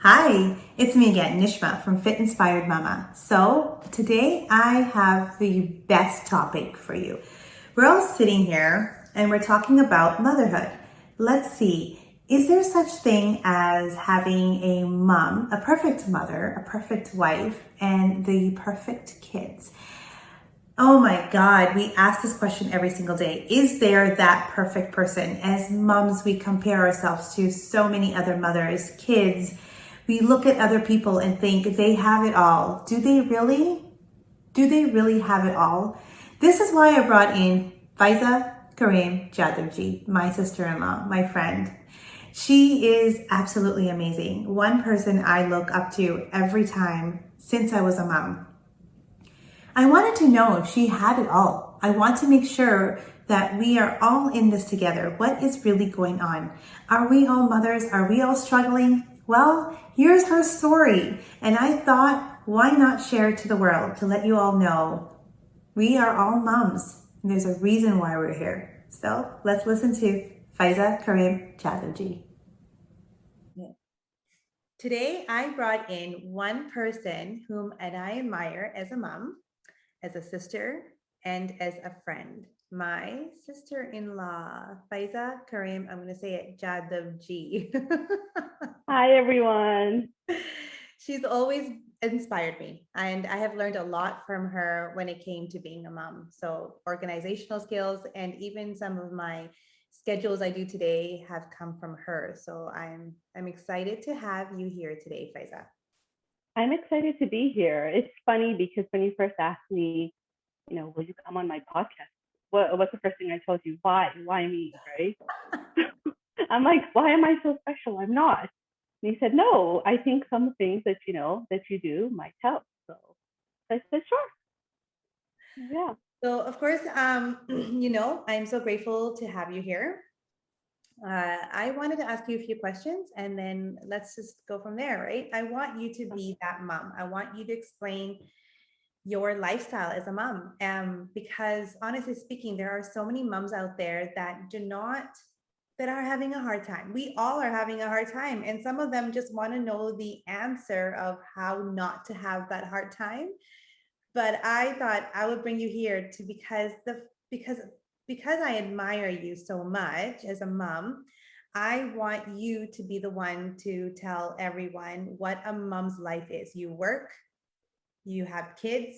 Hi, it's me again, Nishma from Fit Inspired Mama. So today I have the best topic for you. We're all sitting here and we're talking about motherhood. Let's see, is there such thing as having a mom, a perfect mother, a perfect wife, and the perfect kids? Oh my God, we ask this question every single day. Is there that perfect person? As moms, we compare ourselves to so many other mothers, kids. We look at other people and think they have it all. Do they really? Do they really have it all? This is why I brought in Faiza Kareem Jadavji, my sister-in-law, my friend. She is absolutely amazing. One person I look up to every time since I was a mom. I wanted to know if she had it all. I want to make sure that we are all in this together. What is really going on? Are we all mothers? Are we all struggling? Well, here's her story. And I thought, why not share it to the world to let you all know we are all moms. And there's a reason why we're here. So let's listen to Faiza Karim Chatterjee. Today, I brought in one person whom and I admire as a mom, as a sister, and as a friend. My sister-in-law, Faiza Karim, I'm going to say it, Jadavji. Hi, everyone. She's always inspired me, and I have learned a lot from her when it came to being a mom. So, organizational skills and even some of my schedules I do today have come from her. So, I'm excited to have you here today, Faiza. I'm excited to be here. It's funny because when you first asked me, will you come on my podcast? What's the first thing I told you? Why? Why me? Right? I'm like, why am I so special? I'm not. And he said, no, I think some things that you do might help. So I said, sure. Yeah. So, of course, I'm so grateful to have you here. I wanted to ask you a few questions and then let's just go from there, right? I want you to be that mom. I want you to explain your lifestyle as a mom. Because honestly speaking, there are so many moms out there that are having a hard time. We all are having a hard time. And some of them just want to know the answer of how not to have that hard time. But I thought I would bring you here to because because I admire you so much as a mom. I want you to be the one to tell everyone what a mom's life is. You work, you have kids,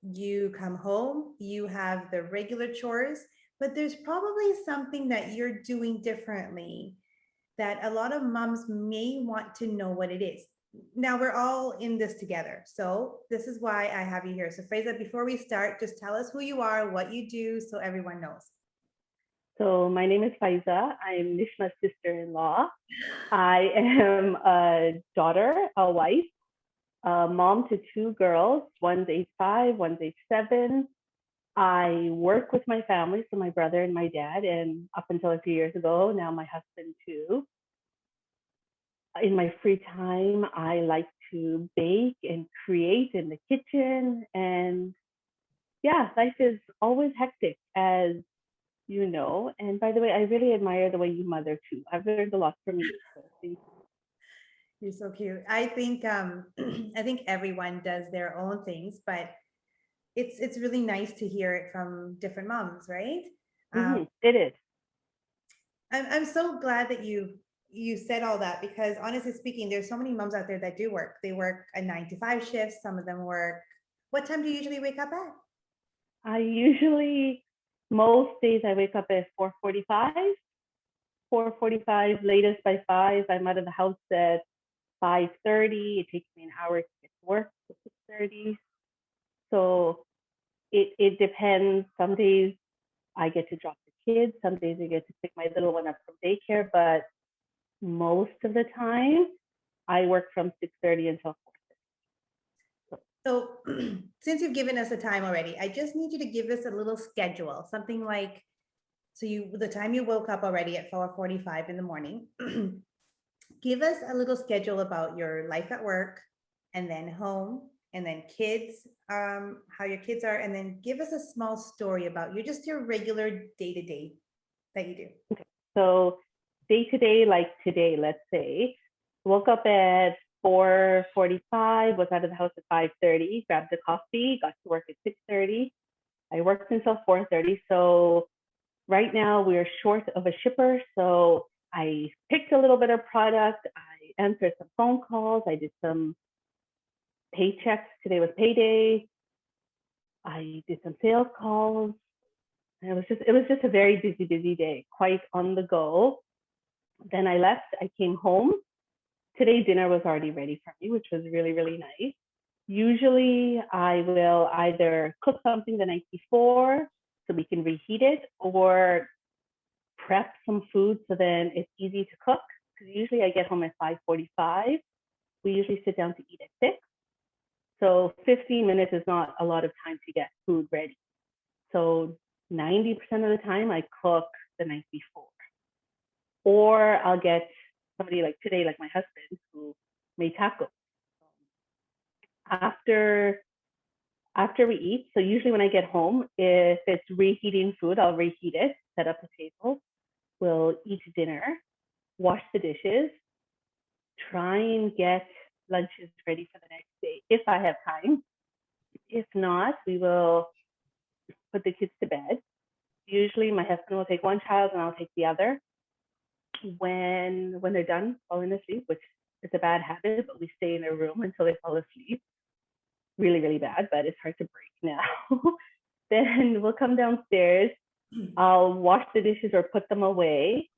you come home, you have the regular chores, but there's probably something that you're doing differently that a lot of moms may want to know what it is. Now we're all in this together. So this is why I have you here. So Faiza, before we start, just tell us who you are, what you do, so everyone knows. So my name is Faiza. I'm Nishma's sister-in-law. I am a daughter, a wife, a mom to two girls. One's age 5, one's age 7. I work with my family, so my brother and my dad, and up until a few years ago, now my husband too. In my free time, I like to bake and create in the kitchen. And yeah, life is always hectic, as you know. And by the way, I really admire the way you mother too. I've learned a lot from you. So thank you. You're so cute. I think I think everyone does their own things, but it's really nice to hear it from different moms, right? Um, It is. I'm so glad that you said all that because honestly speaking, there's so many moms out there that do work. They work a 9 to 5 shift. Some of them work. What time do you usually wake up at? I usually, most days, I wake up at 4:45. 4:45, latest by 5. I'm out of the house at 5:30. It takes me an hour to get to work at 6:30. So it depends. Some days I get to drop the kids. Some days I get to pick my little one up from daycare. But most of the time, I work from 6:30 until 4:30. So since you've given us a time already, I just need you to give us a little schedule, something like so you the time you woke up already at 4:45 in the morning. Give us a little schedule about your life at work and then home and then kids, how your kids are, and then give us a small story about your regular day to day that you do. So day to day, like today, let's say, Woke up at 4:45, was out of the house at 5:30, grabbed a coffee, got to work at 6:30. I worked until 4:30. So right now we are short of a shipper. So I picked a little bit of product. I answered some phone calls. I did some paychecks. Today was payday. I did some sales calls. And it was just a very busy day, quite on the go. Then I left. I came home. Today dinner was already ready for me, which was really, really nice. Usually I will either cook something the night before so we can reheat it, or prep some food so then it's easy to cook. Because usually I get home at 5:45. We usually sit down to eat at 6. So 15 minutes is not a lot of time to get food ready. So 90% of the time I cook the night before. Or I'll get somebody like today, like my husband, who made tacos. After after we eat, so usually when I get home, if it's reheating food, I'll reheat it, set up a table, we'll eat dinner, wash the dishes, try and get lunches ready for the next day if I have time. If not, we will put the kids to bed. Usually my husband will take one child and I'll take the other. When they're done falling asleep, which is a bad habit, but we stay in a room until they fall asleep. Really, really bad, but it's hard to break now. Then we'll come downstairs. I'll wash the dishes or put them away.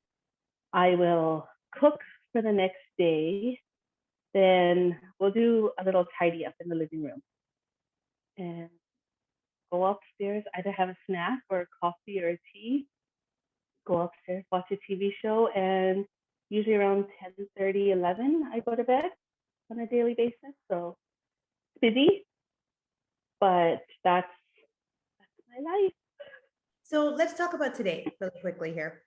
I will cook for the next day. Then we'll do a little tidy up in the living room and go upstairs, either have a snack or a coffee or a tea, go upstairs, watch a TV show, and usually around 10:30, 11, I go to bed on a daily basis. So it's busy, but that's my life. So let's talk about today really quickly here.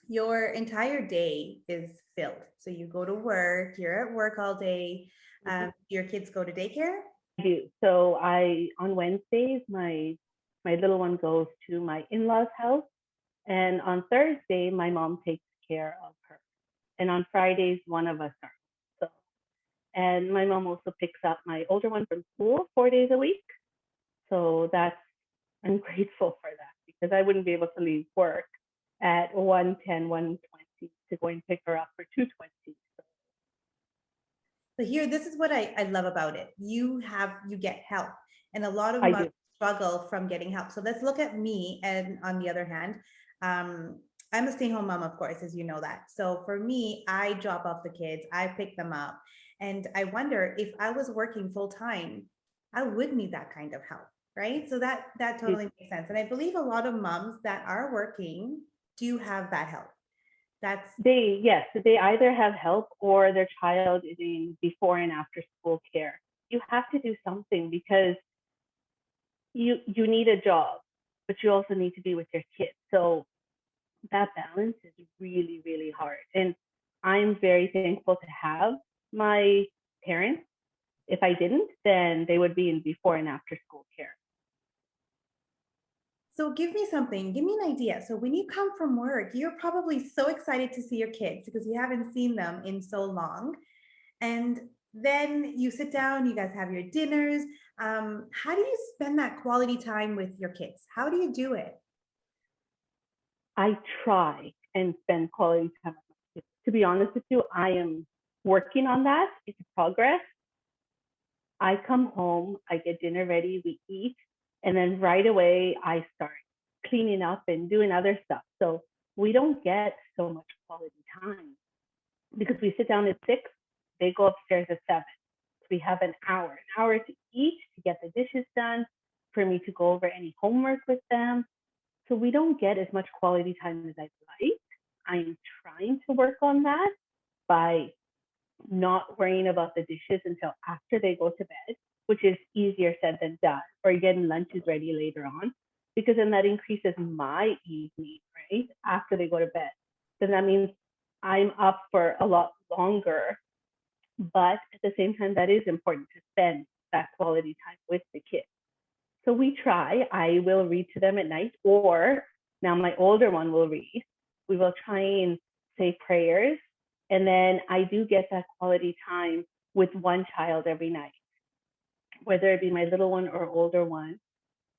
Your entire day is filled. So you go to work, you're at work all day. Mm-hmm. Your kids go to daycare. I do. So I on Wednesdays my little one goes to my in-laws' house, and on Thursday my mom takes care of her. And on Fridays one of us are. So and my mom also picks up my older one from school 4 days a week. So that's I'm grateful for that because I wouldn't be able to leave work at 1:10, 1:20 to go and pick her up for 2:20. So here, this is what I love about it. You get help. And a lot of I mothers do. struggle from getting help. So let's look at me. And on the other hand, I'm a stay-home mom, of course, as you know that. So for me, I drop off the kids, I pick them up. And I wonder if I was working full time, I would need that kind of help, right? So that totally makes sense. And I believe a lot of moms that are working do have that help. That's They either have help or their child is in before and after school care. You have to do something because you need a job, but you also need to be with your kids. So that balance is really, really hard. And I'm very thankful to have my parents. If I didn't, then they would be in before and after school care. So give me something, give me an idea. So when you come from work, you're probably so excited to see your kids because you haven't seen them in so long. And then you sit down, you guys have your dinners. How do you spend that quality time with your kids? How do you do it? I try and spend quality time with my kids. To be honest with you, I am working on that. It's a progress. I come home, I get dinner ready, we eat, and then right away I start cleaning up and doing other stuff. So we don't get so much quality time because we sit down at 6, they go upstairs at 7. So we have an hour to eat, to get the dishes done, for me to go over any homework with them. So we don't get as much quality time as I'd like. I'm trying to work on that by not worrying about the dishes until after they go to bed, which is easier said than done, or getting lunches ready later on, because then that increases my evening, right? After they go to bed. Then that means I'm up for a lot longer. But at the same time, that is important to spend that quality time with the kids. So we try. I will read to them at night, or now my older one will read. We will try and say prayers And then I do get that quality time with one child every night, whether it be my little one or older one.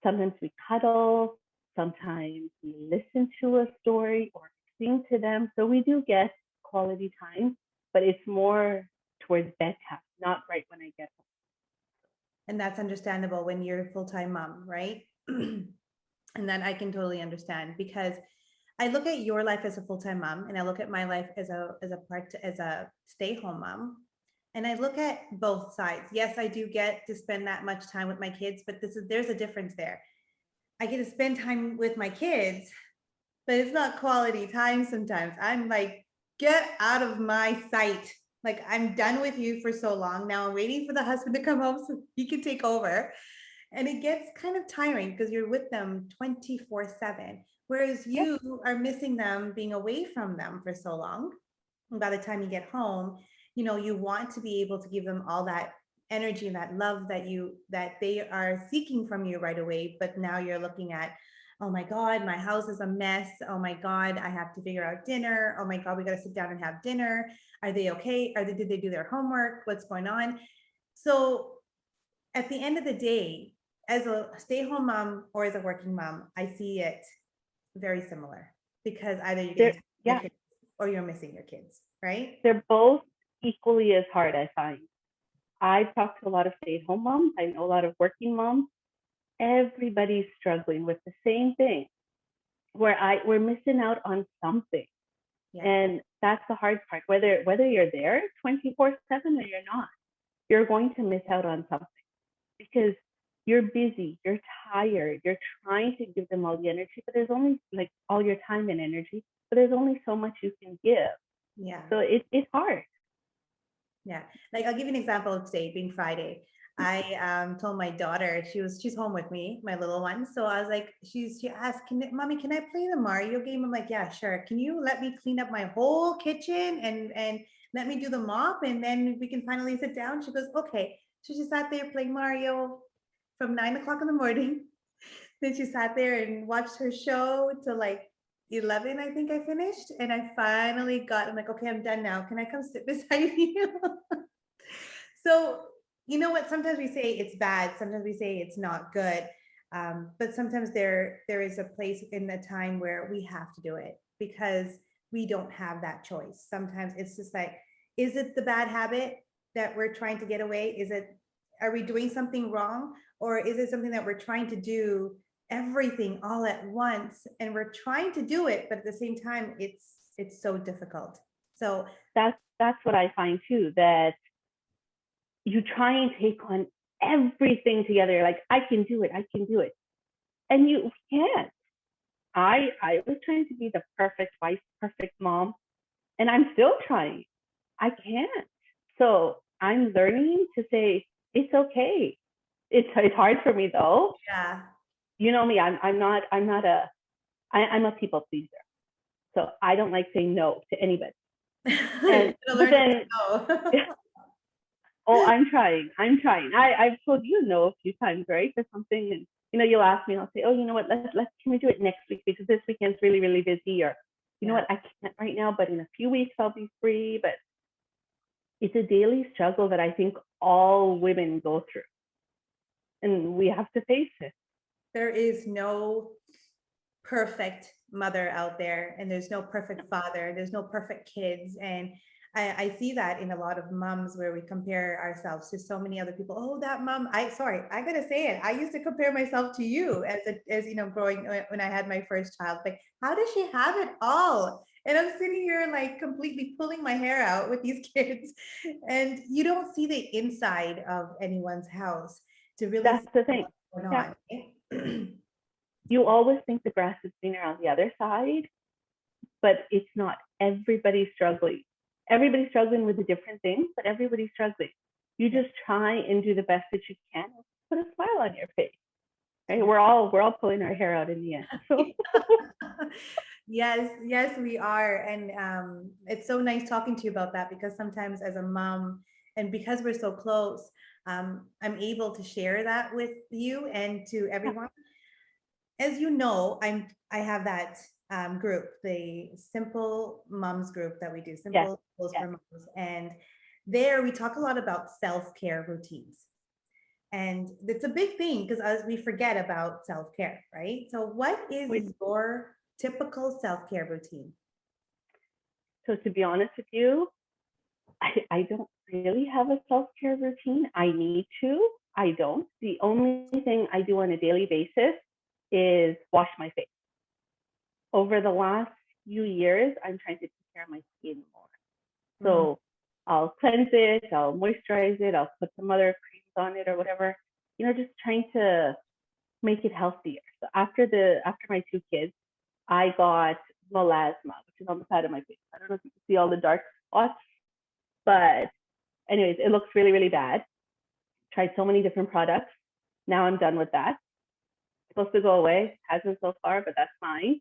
Sometimes we cuddle, sometimes we listen to a story or sing to them. So we do get quality time, but it's more towards bedtime, not right when I get home. And that's understandable when you're a full-time mom, right? And then I can totally understand because I look at your life as a full-time mom and I look at my life as a stay-home mom. And I look at both sides. Yes, I do get to spend that much time with my kids, but there's a difference there. I get to spend time with my kids, but it's not quality time sometimes. I'm like, get out of my sight. Like I'm done with you for so long. Now I'm waiting for the husband to come home so he can take over. And it gets kind of tiring because you're with them 24/7. Whereas Yep. you are missing them being away from them for so long. And by the time you get home, you want to be able to give them all that energy and that love that they are seeking from you right away. But now you're looking at, oh my God, my house is a mess. Oh my God, I have to figure out dinner. Oh my God, we got to sit down and have dinner. Are they okay? Did they do their homework? What's going on? So at the end of the day, as a stay-home mom or as a working mom, I see it very similar because either you're getting They're, time with your yeah, kids or you're missing your kids, right? they're both equally as hard, I find. I've talked to a lot of stay-at-home moms. I know a lot of working moms. Everybody's struggling with the same thing, where we're missing out on something. Yeah. And that's the hard part. Whether you're there 24/7 or you're not, you're going to miss out on something because you're busy, you're tired, you're trying to give them all the energy, but there's only like all your time and energy, but there's only so much you can give. Yeah. So it's hard. Yeah. Like I'll give you an example of today being Friday. I told my daughter she's home with me, my little one. So I was like, she asked, Mommy, can I play the Mario game? I'm like, yeah, sure. Can you let me clean up my whole kitchen and let me do the mop and then we can finally sit down? She goes, okay. So she sat there playing Mario from 9 o'clock in the morning. Then she sat there and watched her show till like 11, I think I finished. And I finally I'm like, okay, I'm done now. Can I come sit beside you? So, you know what? Sometimes we say it's bad. Sometimes we say it's not good. But sometimes there is a place in the time where we have to do it because we don't have that choice. Sometimes it's just like, is it the bad habit that we're trying to get away? Are we doing something wrong? Or is it something that we're trying to do everything all at once and we're trying to do it, but at the same time, it's so difficult. So That's what I find too, that you try and take on everything together. Like, I can do it, I can do it. And you can't. I was trying to be the perfect wife, perfect mom, and I'm still trying. I can't. So I'm learning to say it's okay. It's hard for me though. yeah. You know me. I'm a people pleaser. So I don't like saying no to anybody. You And gotta but learn to say then no. oh, I'm trying. I'm trying. I've told you no a few times, right? For something, and you'll ask me, and I'll say, oh, you know what? Let's can we do it next week because this weekend's really really busy, or you know Yeah. what? I can't right now, but in a few weeks I'll be free. But it's a daily struggle that I think all women go through, and we have to face it. There is no perfect mother out there, and there's no perfect father. There's no perfect kids. And I see that in a lot of moms where we compare ourselves to so many other people. Oh, that mom, I gotta say it. I used to compare myself to you as growing when I had my first child. Like, how does she have it all? And I'm sitting here like completely pulling my hair out with these kids. And you don't see the inside of anyone's house to really That's see the thing. what's going Yeah, on. Right? you always think the grass is greener on the other side, but it's not. Everybody's struggling. Everybody's struggling with a different thing, but everybody's struggling. You Yeah. just try and do the best that you can. Put a smile on your face. Right? We're all pulling our hair out in the end. So Yes, yes, we are. And it's so nice talking to you about that because sometimes as a mom, and because we're so close, I'm able to share that with you and to yeah, everyone. As you know, I have that group, the Simple Moms group that we do, Yes, Simple Tools yes. for Moms. And there we talk a lot about self-care routines. And it's a big thing because as we forget about self-care, right? So what Wait, is your typical self-care routine? so to be honest with you, I don't really have a self-care routine. I need to. I don't. The only thing I do on a daily basis is wash my face. Over the last few years, I'm trying to take care of my skin more. Mm, So I'll cleanse it, I'll moisturize it, I'll put some other creams on it or whatever. Just trying to make it healthier. So after my two kids, I got melasma, which is on the side of my face. I don't know if you can see all the dark spots, but anyways, it looks really, really bad. Tried so many different products. Now I'm done with that. It's supposed to go away. Hasn't so far, but that's fine.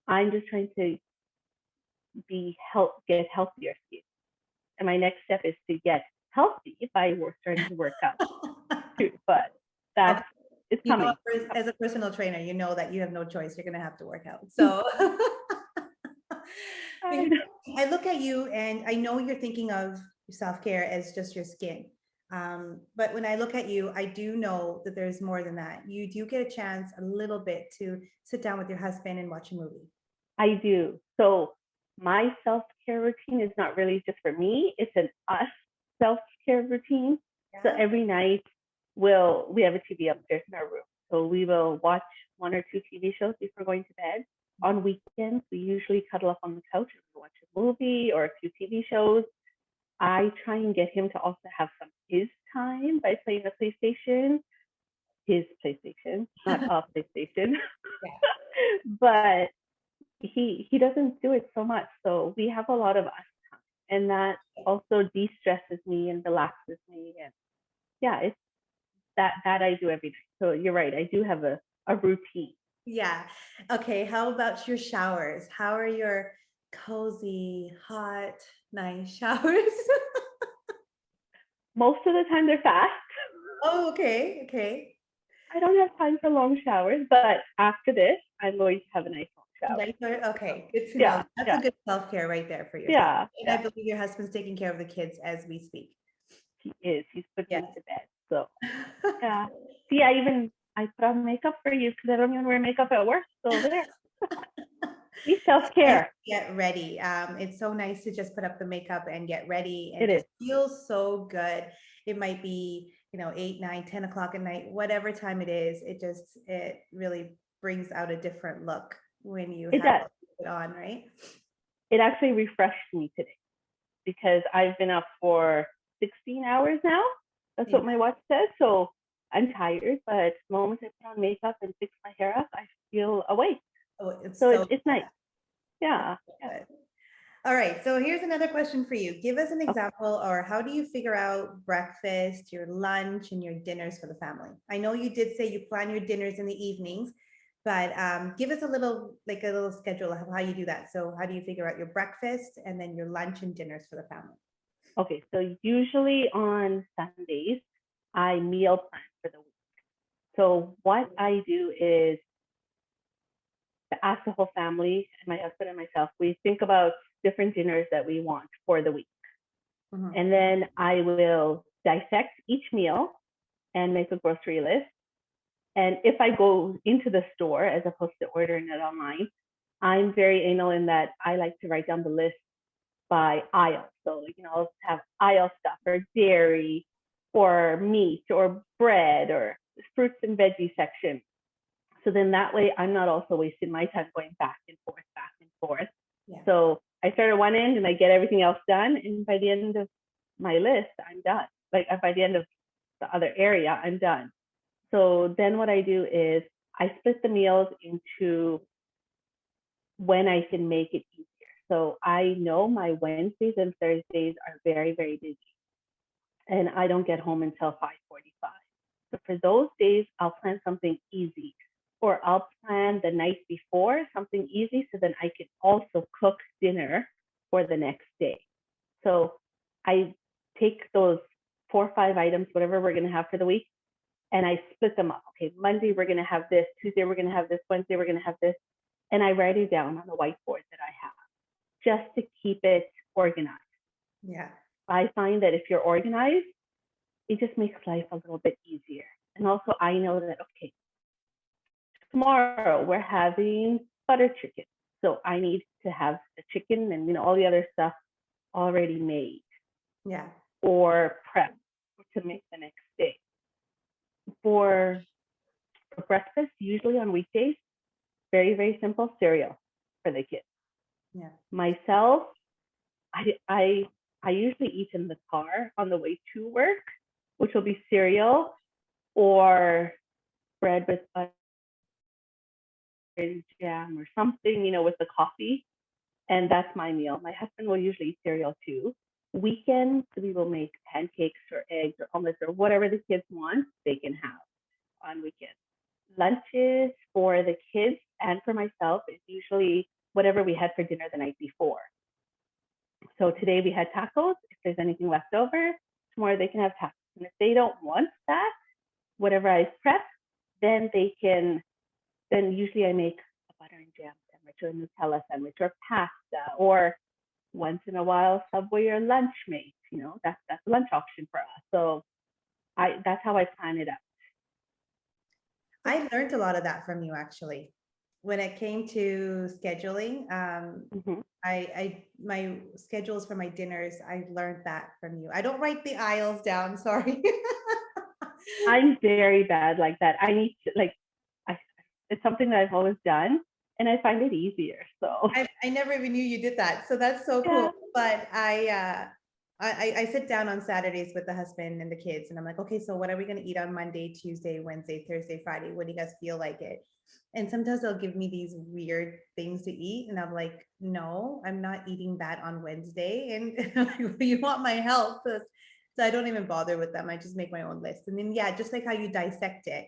I'm just trying to get healthier skin. And my next step is to get healthy by starting to work out too. But okay. that's it's You know, coming. as a personal trainer, you know that you have no choice. You're going to have to work out. So I because know. I look at you and I know you're thinking of self-care as just your skin. But when I look at you, I do know that there's more than that. You do get a chance a little bit to sit down with your husband and watch a movie. I do. So my self-care routine is not really just for me, it's an us self-care routine. So Yeah. every night we have a TV upstairs in our room. So we will watch one or two TV shows before going to bed. On weekends, we usually cuddle up on the couch and watch a movie or a few TV shows. I try and get him to also have some his time by playing the PlayStation, his PlayStation, not a PlayStation. Yeah. But he doesn't do it so much. So we have a lot of us time, and that also de-stresses me and relaxes me. And yeah, it's that I do every night. So you're right, I do have a routine. Yeah. Okay. How about your showers? How are your cozy, hot, nice showers? Most of the time they're fast. Oh, okay. Okay. I don't have time for long showers, but after this, I'm going to have a nice long shower. Nicer. So Okay. Good to know. yeah, That's a yeah, good self-care right there for yourself. yeah, And I yeah. believe your husband's taking care of the kids as we speak. He is. He's put Yes. me to bed. So yeah. See, I put on makeup for you because I don't even wear makeup at work. So there. Be self It's nice to care. get ready. It's so nice to just put up the makeup and get ready and It is. just feel so good. It might be, 8, 9, 10 o'clock at night, whatever time it is. It really brings out a different look when you It have does. it on, right? It actually refreshed me today because I've been up for 16 hours now. That's Yeah. what my watch says. So I'm tired, but the moment I put on makeup and fix my hair up, I feel awake. Oh, it's So so it's nice. Yeah. Yeah. good. All right, so here's another question for you. Give us an Okay. example, or how do you figure out breakfast, your lunch, and your dinners for the family? I know you did say you plan your dinners in the evenings, but give us like a little schedule of how you do that. So how do you figure out your breakfast and then your lunch and dinners for the family? Okay. So usually on Sundays, I meal plan for the week. So what I do is to ask the whole family and my husband and myself, we think about different dinners that we want for the week. Mhm. And then I will dissect each meal and make a grocery list. And if I go into the store as opposed to ordering it online, I'm very anal in that I like to write down the list by aisle. So, I'll have aisle stuff or dairy or meat or bread or fruits and veggie section. So then that way I'm not also wasting my time going back and forth, back and forth. Yeah. So I start at one end and I get everything else done. And by the end of my list, I'm done. Like by the end of the other area, I'm done. So then what I do is I split the meals into when I can make it easier. So I know my Wednesdays and Thursdays are very, very busy and I don't get home until 5:45. So for those days, I'll plan something easy or I'll plan the night before something easy so then I can also cook dinner for the next day. So I take those 4 or 5 items, whatever we're going to have for the week, and I split them up. Okay, Monday we're going to have this, Tuesday we're going to have this, Wednesday we're going to have this. and I write it down on the whiteboard that I have just to keep it organized. Yeah. I find that if you're organized, it just makes life a little bit easier. And also, I know that, okay, tomorrow we're having butter chicken. So I need to have the chicken and all the other stuff already made Yeah. or prepped to make the next day. For breakfast, usually on weekdays, very, very simple cereal for the kids. Yeah. Myself, I usually eat in the car on the way to work, which will be cereal or bread with butter and jam or something, with the coffee. And that's my meal. My husband will usually eat cereal too. Weekends, we will make pancakes or eggs or omelets or whatever the kids want, they can have on weekends. Lunches for the kids and for myself is usually whatever we had for dinner the night before. So today we had tacos. If there's anything left over, tomorrow they can have tacos. And if they don't want that, whatever I prep, then usually I make a butter and jam sandwich or a Nutella sandwich or pasta, or once in a while Subway or Lunchmate. That's a lunch option for us. So that's how I plan it out. I learned a lot of that from you actually. When it came to scheduling, Mm-hmm. my schedules for my dinners, I learned that from you. I don't write the aisles down, sorry. I'm very bad like that. I need to it's something that I've always done, and I find it easier. So I never even knew you did that. So that's so yeah. cool. But I sit down on Saturdays with the husband and the kids, and I'm like, okay, so what are we gonna eat on Monday, Tuesday, Wednesday, Thursday, Friday? What do you guys feel like it? And sometimes they'll give me these weird things to eat, and I'm like, no, I'm not eating that on Wednesday. And you want my help? So I don't even bother with them. I just make my own list. And then yeah, just like how you dissect it,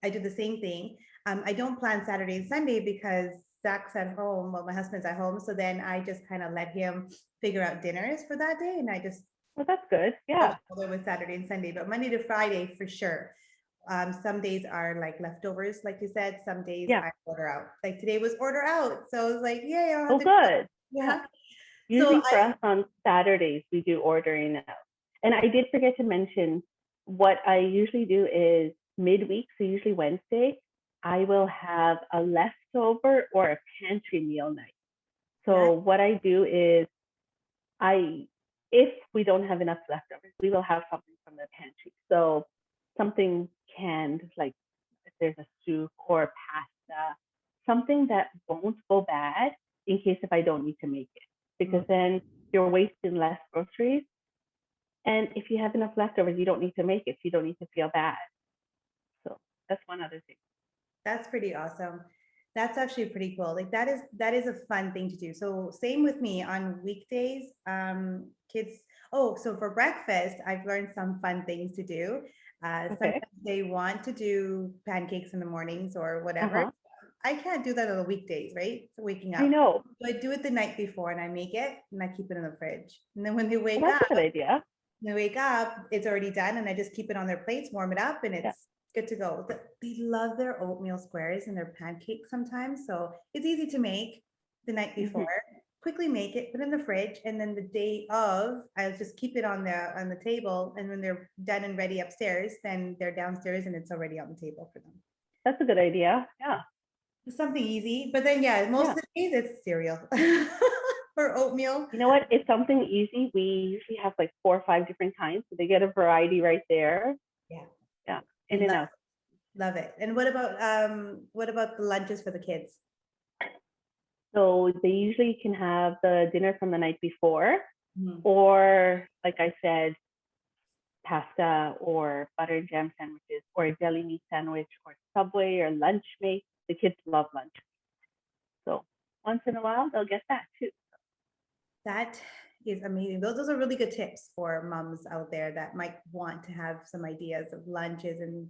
I do the same thing. I don't plan Saturday and Sunday because Zach's at home. Well, my husband's at home. So then I just kind of let him figure out dinners for that day. And I just Well, that's good. don't Yeah. bother with Saturday and Sunday, but Monday to Friday for sure. Some days are like leftovers, like you said. Some days Yeah. I order out. Like today was order out. So I was like, yay, I'll have Oh, to, good. yeah. Yeah. So Usually for us on Saturdays, we do ordering out. And I did forget to mention what I usually do is midweek, so usually Wednesday, I will have a leftover or a pantry meal night. nice. So what I do is if we don't have enough leftovers, we will have something from the pantry. So something canned, like if there's a soup or pasta, something that won't go bad in case if I don't need to make it, because then you're wasting less groceries. And if you have enough leftovers, you don't need to make it. So you don't need to feel bad. So that's one other thing. That's pretty awesome. That's actually pretty cool. Like that is a fun thing to do. So same with me on weekdays. Kids. Oh, so for breakfast, I've learned some fun things to do. Okay. Sometimes they want to do pancakes in the mornings or whatever. Uh-huh. I can't do that on the weekdays, right? So waking I up. know. So I do it the night before and I make it and I keep it in the fridge. And then when Well, that's a good idea. it's already done and I just keep it on their plates, warm it up, and Yeah. it's good to go. They love their oatmeal squares and their pancakes sometimes. So it's easy to make the night Mm-hmm. before, quickly make it, put it in the fridge, and then the day of, I'll just keep it on the table. And when they're done and ready upstairs, then they're downstairs and it's already on the table for them. That's a good idea. Yeah. It's something easy. But then yeah, most Yeah. of the days it's cereal or oatmeal. You know what? It's something easy. We usually have like 4 or 5 different kinds, so they get a variety right there. Yeah. Yeah, in and out. Love it. And what about the lunches for the kids? So they usually can have the dinner from the night before, Mhm. or like I said, pasta or butter and jam sandwiches, or a deli meat sandwich, or Subway or Lunchmate. The kids love lunch, so once in a while they'll get that too. That is amazing. Those are really good tips for moms out there that might want to have some ideas of lunches and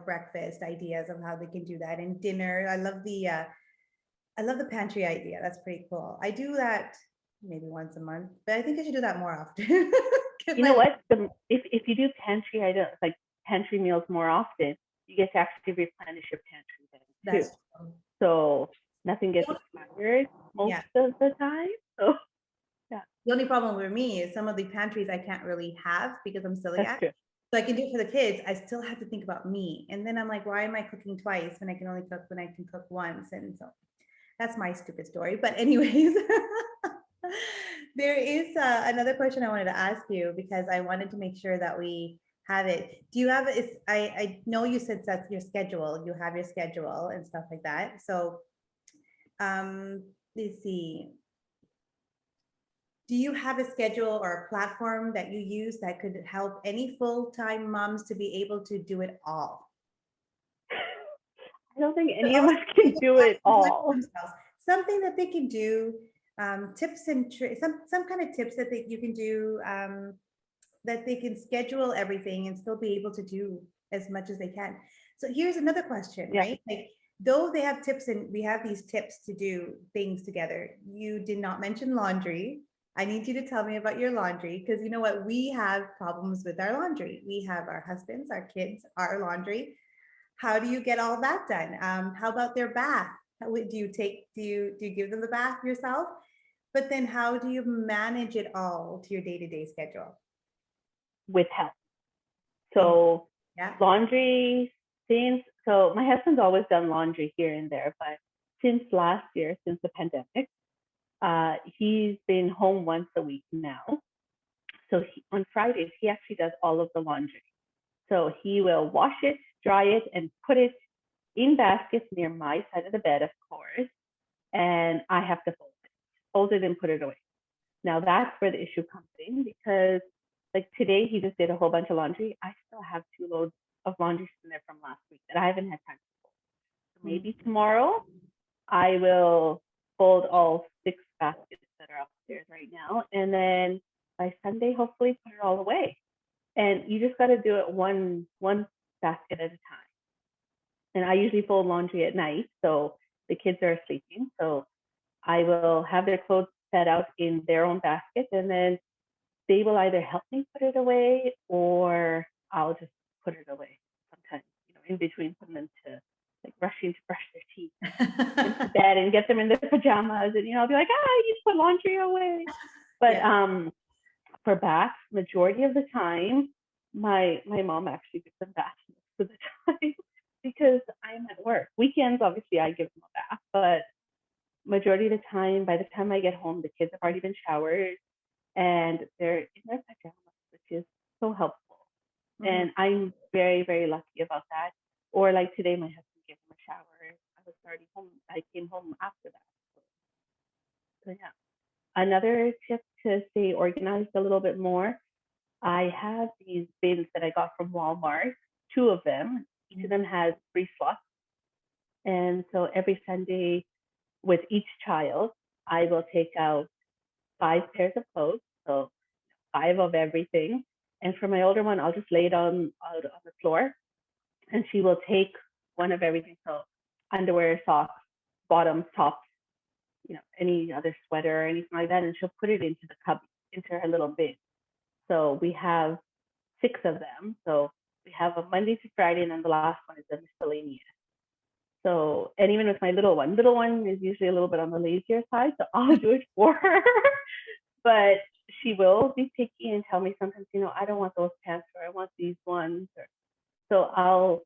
breakfast ideas of how they can do that, and dinner. I love the pantry idea. That's pretty cool. I do that maybe once a month, but I think I should do that more often. You know what? If you do pantry items like pantry meals more often, you get to actually replenish your pantry then too. That's true. So Nothing gets expired most Yeah. of the time. So yeah, The only problem with me is some of the pantries I can't really have because I'm that's celiac. true. So I can do it for the kids. I still have to think about me. And then I'm like, why am I cooking twice when I can only cook when I can cook once? And so that's my stupid story. But anyways, there is another question I wanted to ask you because I wanted to make sure that we have it. Do you have it? I know you said that's your schedule. You have your schedule and stuff like that. So let's see. Do you have a schedule or a platform that you use that could help any full-time moms to be able to do it all? I don't think But any of also us can do it all. themselves. Something that they can do, tips and some kind of tips that you can do, that they can schedule everything and still be able to do as much as they can. So here's another question, Yeah. right? Like, though they have tips and we have these tips to do things together, you did not mention laundry. I need you to tell me about your laundry because you know what? We have problems with our laundry. We have our husbands, our kids, our laundry. How do you get all that done? How about their bath? Do you give them the bath yourself? But then how do you manage it all to your day-to-day schedule? With help. And So yeah. laundry, so my husband's always done laundry here and there, but since last year, since the pandemic, he's been home once a week now. So on Fridays, he actually does all of the laundry. So he will wash it, dry it, and put it in baskets near my side of the bed, of course. And I have to fold it and put it away. Now that's where the issue comes in because like today he just did a whole bunch of laundry. I still have 2 loads of laundry in there from last week that I haven't had time to fold. So maybe tomorrow I will fold all 6 baskets that are upstairs right now. And then by Sunday, hopefully put it all away. And you just got to do it one basket at a time. And I usually fold laundry at night, so the kids are sleeping. So I will have their clothes set out in their own basket, and then they will either help me put it away or I'll just put it away sometimes, in between putting them to like rushing to brush their teeth into bed and get them in their pajamas. And, I'll be like, you need to put laundry away. But Yeah. For baths, majority of the time, my mom actually gives them baths most of the time because I'm at work. Weekends, obviously, I give them a bath, but majority of the time, by the time I get home, the kids have already been showered and they're in their pajamas, which is so helpful. Mhm. And I'm very, very lucky about that. Or like today, my husband gave him a shower. I was already home. I came home after that. So yeah. Another tip to stay organized a little bit more, I have these bins that I got from Walmart, 2 of them. Each of them has 3 slots. And so every Sunday with each child, I will take out 5 pairs of clothes. So 5 of everything. And for my older one, I'll just lay it out on the floor and she will take one of everything. So underwear, socks, bottoms, tops, any other sweater or anything like that. And she'll put it into the cubby, into her little bin. So we have 6 of them. So we have a Monday to Friday, and then the last one is a miscellaneous. So, and even with my little one is usually a little bit on the lazier side, so I'll do it for her. But she will be picky and tell me sometimes, I don't want those pants or I want these ones. So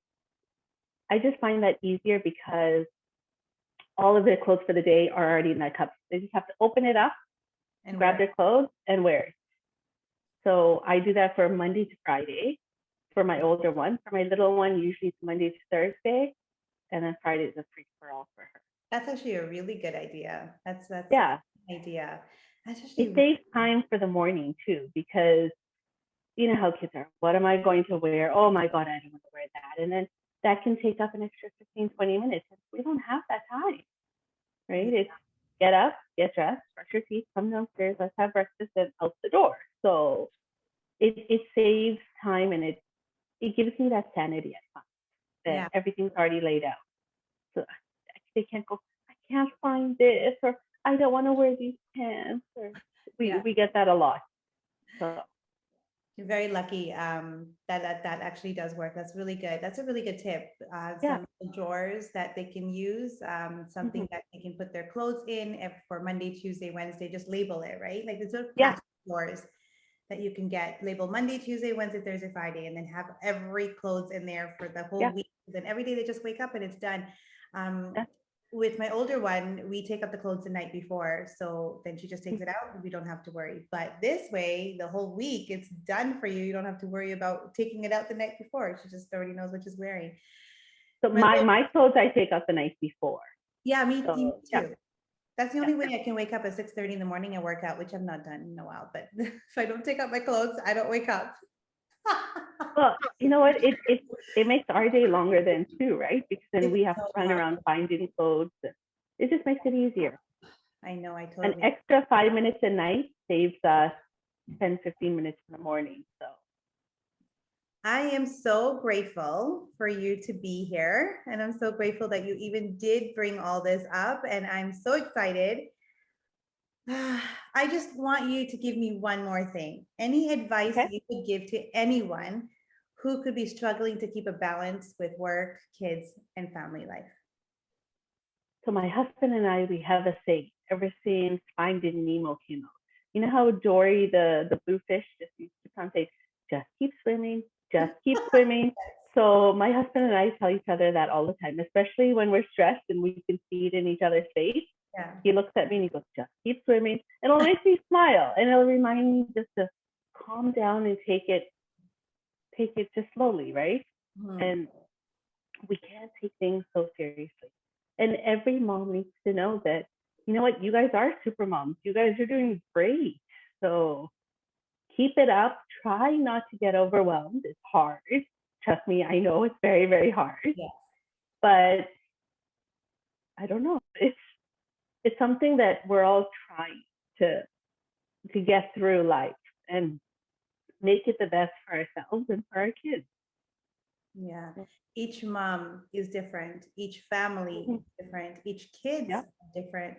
I just find that easier because all of their clothes for the day are already in that cup. They just have to open it up, And grab where? their clothes, and wear it. So I do that for Monday to Friday for my older one. For my little one, usually it's Monday to Thursday, and then Friday is a free for all for her. That's actually a really good idea. That's a Yeah, good idea. That's it actually saves time for the morning too because you know how kids are. What am I going to wear? Oh my God, I don't want to wear that. And then that can take up an extra 15, 20 minutes. We don't have that time, right? It's get up, get dressed, brush your teeth, come downstairs, let's have breakfast, and out the door. So it saves time and it gives me that sanity at times that yeah. everything's already laid out. So they can't go, I can't find this, or I don't want to wear these pants, or Yeah. we get that a lot. So You're very lucky that actually does work. That's really good. That's a really good tip. Yeah. Some drawers that they can use, Hmm. something that they can put their clothes in if for Monday, Tuesday, Wednesday, just label it, right? Like there's little Yeah. plastic drawers that you can get labeled Monday, Tuesday, Wednesday, Thursday, Friday, and then have every clothes in there for the whole Yeah. week. Then every day they just wake up and it's done. Um, Yeah. with my older one, we take up the clothes the night before. So then she just takes it out and we don't have to worry. But this way, the whole week, it's done for you. You don't have to worry about taking it out the night before. She just already knows what she's wearing. So My little, my clothes I take out the night before. yeah, me So yeah. too. That's the Yeah. only way I can wake up at 6:30 in the morning and work out, which I've not done in a while. But if I don't take out my clothes, I don't wake up. Well, you know what? It makes our day longer then too, right? Because then It's we have to so run hard. around finding clothes. It just makes it easier. I know, I An totally. extra 5 minutes a night saves us 10, 15 minutes in the morning. So I am so grateful for you to be here. And I'm so grateful that you even did bring all this up. And I'm so excited. I just want you to give me one more thing. Any advice okay. you could give to anyone who could be struggling to keep a balance with work, kids, and family life? So my husband and I, we have a saying ever since Finding Nemo came out. You know how Dory, the blue fish, just used to come say, just keep swimming, just keep swimming. So my husband and I tell each other that all the time, especially when we're stressed and we can see it in each other's face. Yeah. He looks at me and he goes, just keep swimming. It'll make me smile and it'll remind me just to calm down and take it just slowly, right? Hmm. And we can't take things so seriously. And every mom needs to know that, you know what, you guys are super moms. You guys are doing great. So keep it up. Try not to get overwhelmed. It's hard. Trust me, I know it's very, very hard. Yes. But I don't know. It's something that we're all trying to to get through life and make it the best for ourselves and for our kids. Yeah. Each mom is different. Each family Mm-hmm. is different. Each kid's Yeah. different.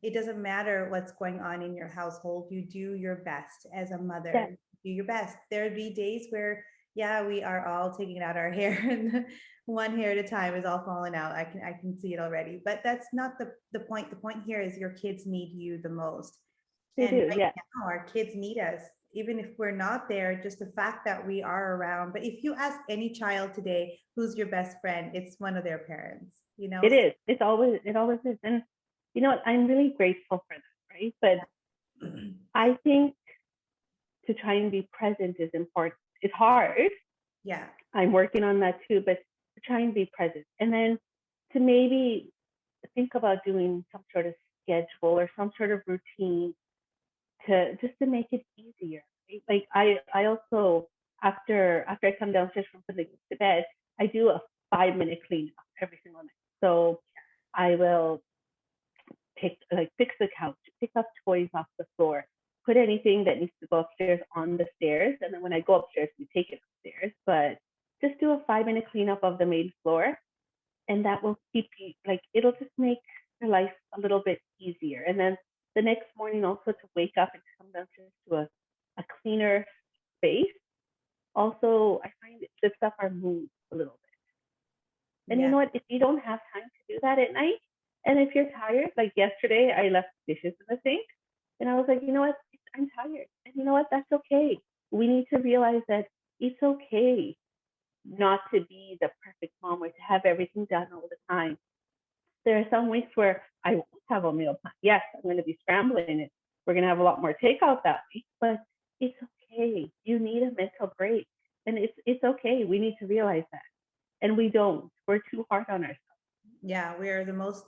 It doesn't matter what's going on in your household. You do your best as a Yeah. mother. Do your best. There'd be days where, yeah, we are all taking out our hair, and one hair at a time is all falling out. I can see it already. But that's not the point. The point here is your kids need you the most. They And do. right Yeah. now, our kids need us, even if we're not there, just the fact that we are around. But if you ask any child today, who's your best friend, it's one of their parents, you know? It is. It always is. And you know what? I'm really grateful for that, right? But I think to try and be present is important. It's hard. Yeah. I'm working on that too, but to try and be present. And then to maybe think about doing some sort of schedule or some sort of routine to just to make it easier. Right? Like I also after I come downstairs from putting to bed, I do a 5 minute cleanup every single night. So I will fix the couch, pick up toys off the floor, put anything that needs to go upstairs on the stairs, and then when I go upstairs, we take it upstairs. But just do a 5 minute cleanup of the main floor, and that will keep you it'll just make your life a little bit easier. And then the next morning, also to wake up and come downstairs to a cleaner space. Also, I find it lifts up our mood a little bit. And you Yeah. know what? If you don't have time to do that at night, and if you're tired, like yesterday, I left dishes in the sink, and I was like, you know what? I'm tired. And you know what? That's okay. We need to realize that it's okay not to be the perfect mom or to have everything done all the time. There are some weeks where I won't have a meal plan. Yes, I'm going to be scrambling it. We're going to have a lot more takeout that week, but it's okay. You need a mental break. And it's okay. We need to realize that. And we don't. We're too hard on ourselves. Yeah. We're the most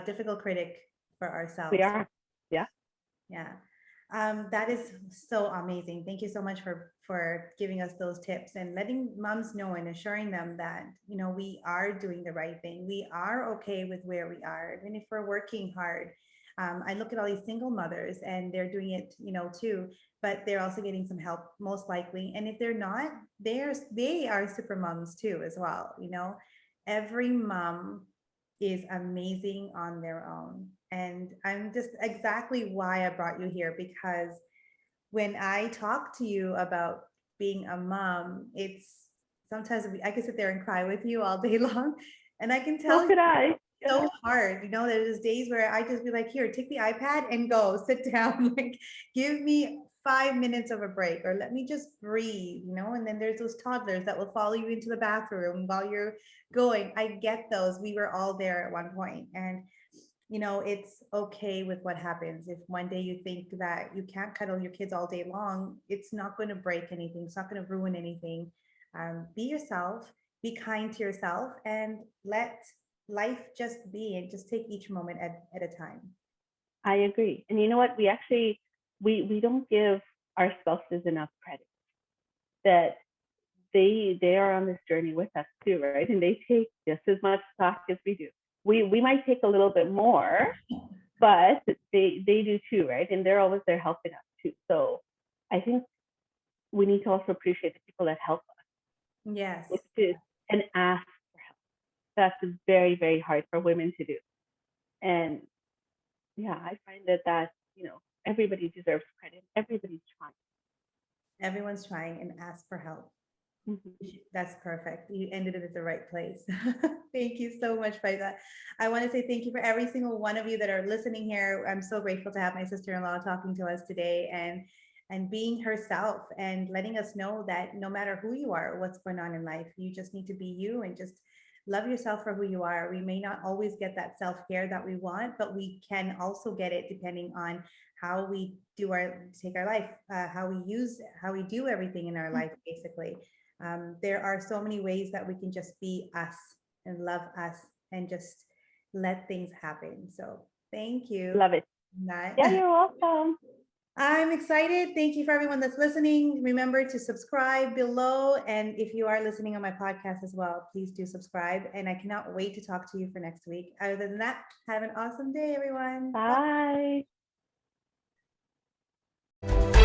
difficult critic for We ourselves. are. Yeah. Yeah. That is so amazing. Thank you so much for giving us those tips and letting moms know and assuring them that, we are doing the right thing. We are okay with where we are, even if we're working hard. I look at all these single mothers and they're doing it, too, but they're also getting some help most likely. And if they're not, they are super moms too, as well. Every mom is amazing on their own. And I'm just exactly why I brought you here, because when I talk to you about being a mom, it's sometimes I can sit there and cry with you all day long. And I can So tell could I. Yeah. so hard. There's days where I just be like, here, take the iPad and go sit down. Like, give me 5 minutes of a break or let me just breathe. And then there's those toddlers that will follow you into the bathroom while you're going. I get those. We were all there at one point. And it's okay with what happens. If one day you think that you can't cuddle your kids all day long, it's not going to break anything. It's not going to ruin anything. Be yourself, be kind to yourself, and let life just be and just take each moment at a time. I agree. And you know what? We actually we don't give our spouses enough credit that they are on this journey with us too, right? And they take just as much stock as we do. We might take a little bit more, but they do too, right? And they're always there helping us too. So I think we need to also appreciate the people that help us, which Yes. is and ask for help. That's very, very hard for women to do. And yeah, I find that everybody deserves credit. Everybody's trying. Everyone's trying and ask for help. Mm-hmm. That's perfect. You ended it at the right place. Thank you so much, Faiza. I want to say thank you for every single one of you that are listening here. I'm so grateful to have my sister-in-law talking to us today and being herself and letting us know that no matter who you are or what's going on in life, you just need to be you and just love yourself for who you are. We may not always get that self-care that we want, but we can also get it depending on how we take our life, how we do everything in our life, basically. There are so many ways that we can just be us and love us and just let things happen. So thank you Love it. for that. Yeah, you're welcome. I'm excited. Thank you for everyone that's listening. Remember to subscribe below. And if you are listening on my podcast as well, please do subscribe. And I cannot wait to talk to you for next week. Other than that, have an awesome day, everyone. Bye. Bye.